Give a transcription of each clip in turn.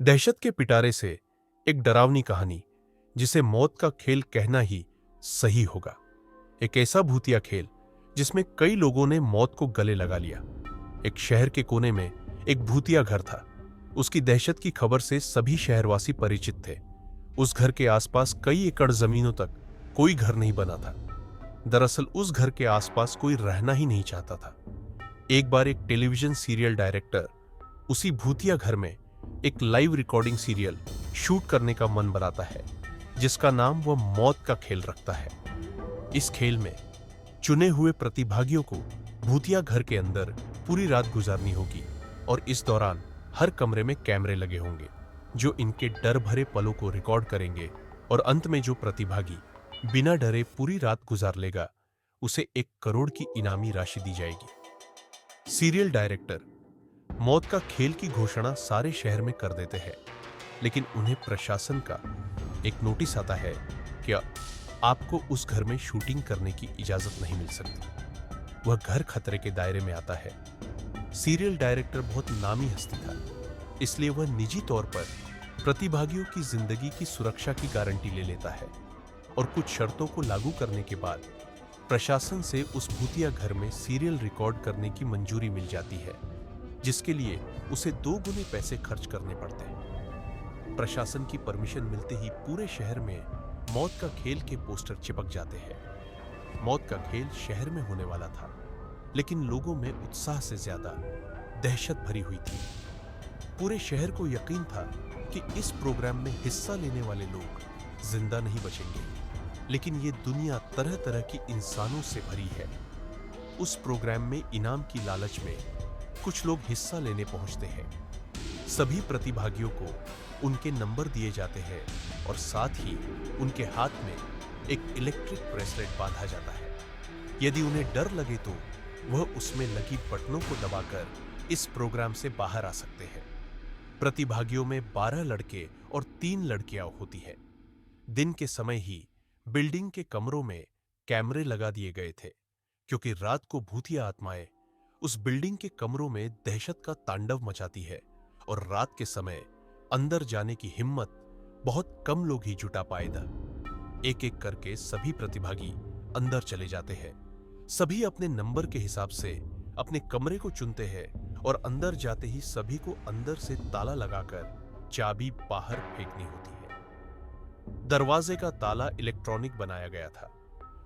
दहशत के पिटारे से एक डरावनी कहानी जिसे मौत का खेल कहना ही सही होगा। एक ऐसा भूतिया खेल जिसमें कई लोगों ने मौत को गले लगा लिया। एक शहर के कोने में एक भूतिया घर था। उसकी दहशत की खबर से सभी शहरवासी परिचित थे। उस घर के आसपास कई एकड़ जमीनों तक कोई घर नहीं बना था। दरअसल उस घर के आसपास कोई रहना ही नहीं चाहता था। एक बार एक टेलीविजन सीरियल डायरेक्टर उसी भूतिया घर में एक लाइव रिकॉर्डिंग सीरियल शूट करने का मन बनाता है, जिसका नाम वह मौत का खेल रखता है। इस खेल में चुने हुए प्रतिभागियों को भूतिया घर के अंदर पूरी रात गुजारनी होगी और इस दौरान हर कमरे में कैमरे लगे होंगे जो इनके डर भरे पलों को रिकॉर्ड करेंगे और अंत में जो प्रतिभागी बिना डरे पूरी रात गुजार लेगा उसे 1 करोड़ की इनामी राशि दी जाएगी। सीरियल डायरेक्टर मौत का खेल की घोषणा सारे शहर में कर देते हैं, लेकिन उन्हें प्रशासन का एक नोटिस आता है कि आपको उस घर में शूटिंग करने की इजाजत नहीं मिल सकती। वह घर खतरे के दायरे में आता है। सीरियल डायरेक्टर बहुत नामी हस्ती था, इसलिए वह निजी तौर पर प्रतिभागियों की जिंदगी की सुरक्षा की गारंटी ले लेता है और कुछ शर्तों को लागू करने के बाद प्रशासन से उस भूतिया घर में सीरियल रिकॉर्ड करने की मंजूरी मिल जाती है, जिसके लिए उसे 2 गुने पैसे खर्च करने पड़ते हैं। प्रशासन की परमिशन मिलते ही पूरे शहर में मौत का खेल के पोस्टर चिपक जाते हैं। मौत का खेल शहर में होने वाला था, लेकिन लोगों में उत्साह से ज्यादा दहशत भरी हुई थी। पूरे शहर को यकीन था कि इस प्रोग्राम में हिस्सा लेने वाले लोग जिंदा नहीं बचेंगे, लेकिन ये दुनिया तरह तरह की इंसानों से भरी है। उस प्रोग्राम में इनाम की लालच में कुछ लोग हिस्सा लेने पहुंचते हैं। सभी प्रतिभागियों को उनके नंबर दिए जाते हैं और साथ ही उनके हाथ में एक इलेक्ट्रिक ब्रेसलेट बांधा जाता है। यदि उन्हें डर लगे तो वह उसमें लगी बटनों को दबाकर इस प्रोग्राम से बाहर आ सकते हैं। प्रतिभागियों में 12 लड़के और 3 लड़कियां होती हैं। दिन के समय ही बिल्डिंग के कमरों में कैमरे लगा दिए गए थे, क्योंकि रात को भूतिया आत्माएं उस बिल्डिंग के कमरों में दहशत का तांडव मचाती है और रात के समय अंदर जाने की हिम्मत बहुत कम लोग ही जुटा पाएगा। एक एक करके सभी प्रतिभागी अंदर चले जाते हैं। सभी अपने नंबर के हिसाब से अपने कमरे को चुनते हैं और अंदर जाते ही सभी को अंदर से ताला लगाकर चाबी बाहर फेंकनी होती है। दरवाजे का ताला इलेक्ट्रॉनिक बनाया गया था।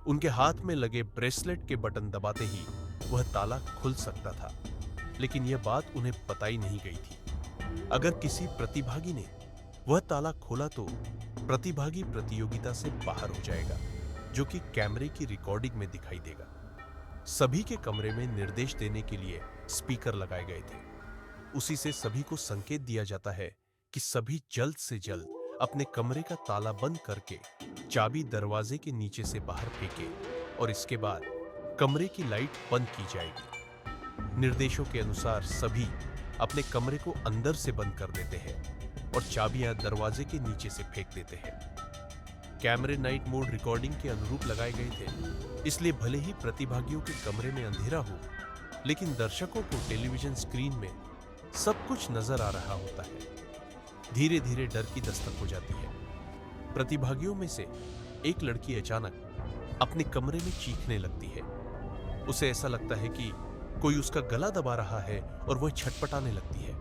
उनके हाथ में लगे ब्रेसलेट के बटन दबाते ही वह ताला खुल सकता था, लेकिन यह बात उन्हें बताई नहीं गई थी। अगर किसी प्रतिभागी ने वह ताला खोला तो प्रतिभागी प्रतियोगिता से बाहर हो जाएगा, जो कि कैमरे की रिकॉर्डिंग में दिखाई देगा। सभी के कमरे में निर्देश देने के लिए स्पीकर लगाए गए थे। उसी से सभी को संकेत दिया जाता है कि सभी जल्द से जल्द अपने कमरे का ताला बंद करके चाबी दरवाजे के नीचे से बाहर फेंके और इसके बाद कमरे की लाइट बंद की जाएगी। निर्देशों के अनुसार सभी अपने कमरे को अंदर से बंद कर देते हैं और चाबियां दरवाजे के नीचे से फेंक देते हैं। कैमरे नाइट मोड रिकॉर्डिंग के अनुरूप लगाए गए थे, इसलिए भले ही प्रतिभागियों के कमरे में अंधेरा हो, लेकिन दर्शकों को टेलीविजन स्क्रीन में सब कुछ नजर आ रहा होता है। धीरे धीरे डर की दस्तक हो जाती है। प्रतिभागियों में से एक लड़की अचानक अपने कमरे में चीखने लगती है। उसे ऐसा लगता है कि कोई उसका गला दबा रहा है और वह छटपटाने लगती है।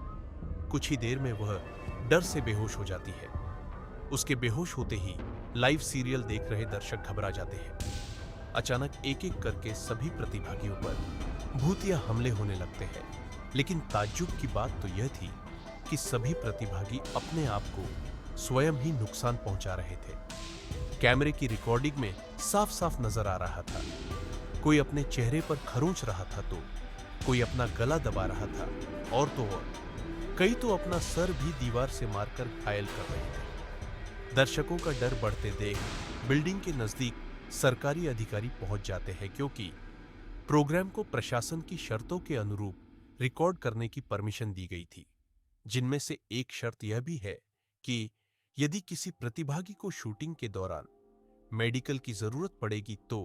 कुछ ही देर में वह डर से बेहोश हो जाती है। उसके बेहोश होते ही लाइव सीरियल देख रहे दर्शक घबरा जाते हैं। अचानक एक एक करके सभी प्रतिभागियों पर भूतिया हमले होने लगते हैं, लेकिन ताज्जुब की बात तो यह थी कि सभी प्रतिभागी अपने आप को स्वयं ही नुकसान पहुंचा रहे थे। कैमरे की रिकॉर्डिंग में साफ साफ नजर आ रहा था। कोई अपने चेहरे पर खरोंच रहा था तो कोई अपना गला दबा रहा था और तो और कई तो अपना सर भी दीवार से मारकर घायल कर रहे थे। दर्शकों का डर बढ़ते देख बिल्डिंग के नजदीक सरकारी अधिकारी पहुंच जाते हैं, क्योंकि प्रोग्राम को प्रशासन की शर्तों के अनुरूप रिकॉर्ड करने की परमिशन दी गई थी, जिनमें से एक शर्त यह भी है कि यदि किसी प्रतिभागी को शूटिंग के दौरान मेडिकल की जरूरत पड़ेगी तो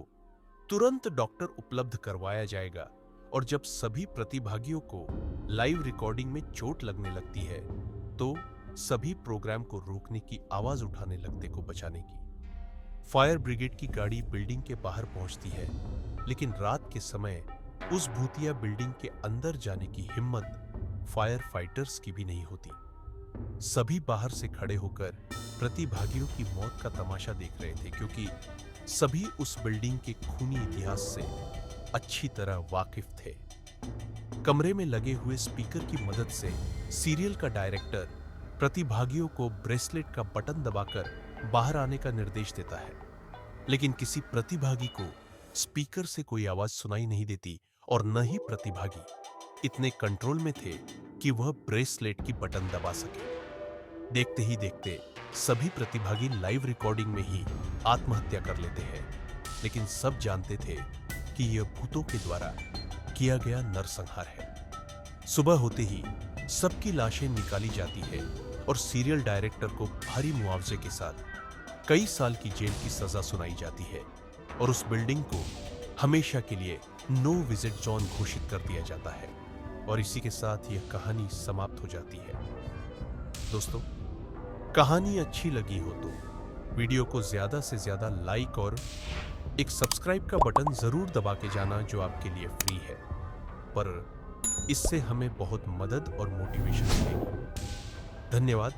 तुरंत डॉक्टर उपलब्ध करवाया जाएगा, और जब सभी प्रतिभागियों को लाइव रिकॉर्डिंग में चोट लगने लगती है तो सभी प्रोग्राम को रोकने की आवाज उठाने लगते को बचाने की। फायर ब्रिगेड की गाड़ी बिल्डिंग के बाहर पहुंचती है, लेकिन रात के समय उस भूतिया बिल्डिंग के अंदर जाने की हिम्मत फायर फाइटर्स की भी नहीं होती। सभी बाहर से खड़े होकर प्रतिभागियों की मौत का तमाशा देख रहे थे, क्योंकि सभी उस बिल्डिंग के खूनी इतिहास से अच्छी तरह वाकिफ थे। कमरे में लगे हुए स्पीकर की मदद से सीरियल का डायरेक्टर प्रतिभागियों को ब्रेसलेट का बटन दबाकर बाहर आने का निर्देश देता है, लेकिन किसी प्रतिभागी को स्पीकर से कोई आवाज सुनाई नहीं देती और न ही प्रतिभागी इतने कंट्रोल में थे कि वह ब्रेसलेट की बटन दबा सके। देखते ही देखते सभी प्रतिभागी लाइव रिकॉर्डिंग में ही आत्महत्या कर लेते हैं, लेकिन सब जानते थे कि यह भूतों के द्वारा किया गया नरसंहार है। सुबह होते ही सबकी लाशें निकाली जाती है और सीरियल डायरेक्टर को भारी मुआवजे के साथ कई साल की जेल की सजा सुनाई जाती है और उस बिल्डिंग को हमेशा के लिए नो विजिट जोन घोषित कर दिया जाता है। और इसी के साथ यह कहानी समाप्त हो जाती है। दोस्तों, कहानी अच्छी लगी हो तो वीडियो को ज्यादा से ज्यादा लाइक और एक सब्सक्राइब का बटन जरूर दबा के जाना, जो आपके लिए फ्री है, पर इससे हमें बहुत मदद और मोटिवेशन मिलेगी। धन्यवाद।